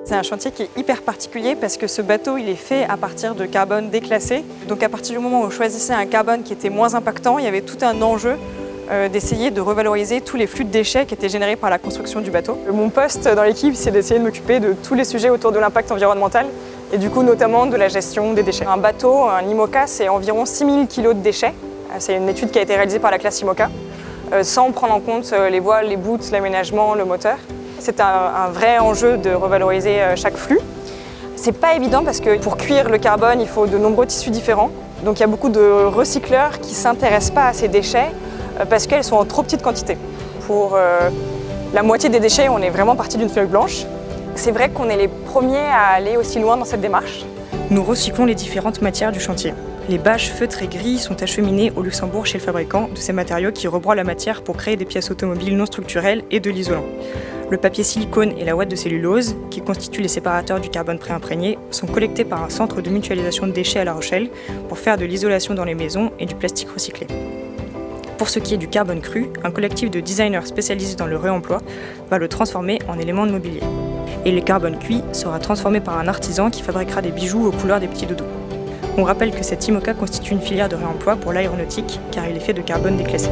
C'est un chantier qui est hyper particulier parce que ce bateau, il est fait à partir de carbone déclassé. Donc à partir du moment où on choisissait un carbone qui était moins impactant, il y avait tout un enjeu d'essayer de revaloriser tous les flux de déchets qui étaient générés par la construction du bateau. Mon poste dans l'équipe, c'est d'essayer de m'occuper de tous les sujets autour de l'impact environnemental et du coup notamment de la gestion des déchets. Un bateau, un IMOCA, c'est environ 6000 kg de déchets. C'est une étude qui a été réalisée par la classe IMOCA, sans prendre en compte les voiles, les boots, l'aménagement, le moteur. C'est un vrai enjeu de revaloriser chaque flux. C'est pas évident parce que pour cuire le carbone, il faut de nombreux tissus différents. Donc il y a beaucoup de recycleurs qui ne s'intéressent pas à ces déchets parce qu'elles sont en trop petite quantité. Pour la moitié des déchets, on est vraiment parti d'une feuille blanche. C'est vrai qu'on est les premiers à aller aussi loin dans cette démarche. Nous recyclons les différentes matières du chantier. Les bâches, feutres et grilles sont acheminées au Luxembourg chez le fabricant de ces matériaux qui rebroient la matière pour créer des pièces automobiles non structurelles et de l'isolant. Le papier silicone et la ouate de cellulose, qui constituent les séparateurs du carbone préimprégné, sont collectés par un centre de mutualisation de déchets à La Rochelle pour faire de l'isolation dans les maisons et du plastique recyclé. Pour ce qui est du carbone cru, un collectif de designers spécialisés dans le réemploi va le transformer en élément de mobilier. Et le carbone cuit sera transformé par un artisan qui fabriquera des bijoux aux couleurs des petits doudous. On rappelle que cet IMOCA constitue une filière de réemploi pour l'aéronautique car il est fait de carbone déclassé.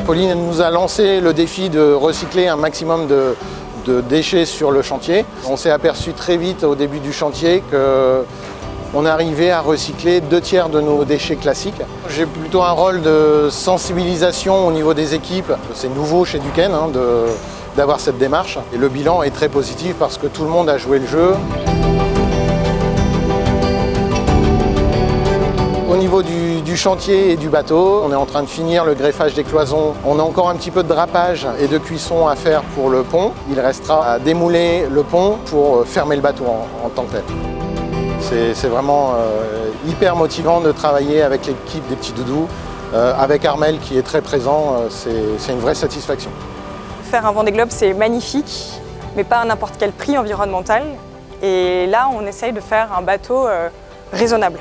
Pauline nous a lancé le défi de recycler un maximum de déchets sur le chantier. On s'est aperçu très vite au début du chantier qu'on arrivait à recycler 2/3 de nos déchets classiques. J'ai plutôt un rôle de sensibilisation au niveau des équipes. C'est nouveau chez Duquesne d'avoir cette démarche. Et le bilan est très positif parce que tout le monde a joué le jeu. Au niveau du chantier et du bateau, on est en train de finir le greffage des cloisons. On a encore un petit peu de drapage et de cuisson à faire pour le pont. Il restera à démouler le pont pour fermer le bateau en tant que tel. C'est vraiment hyper motivant de travailler avec l'équipe des petits doudous. Avec Armel qui est très présent, c'est une vraie satisfaction. Faire un Vendée Globe, c'est magnifique, mais pas à n'importe quel prix environnemental. Et là, on essaye de faire un bateau raisonnable.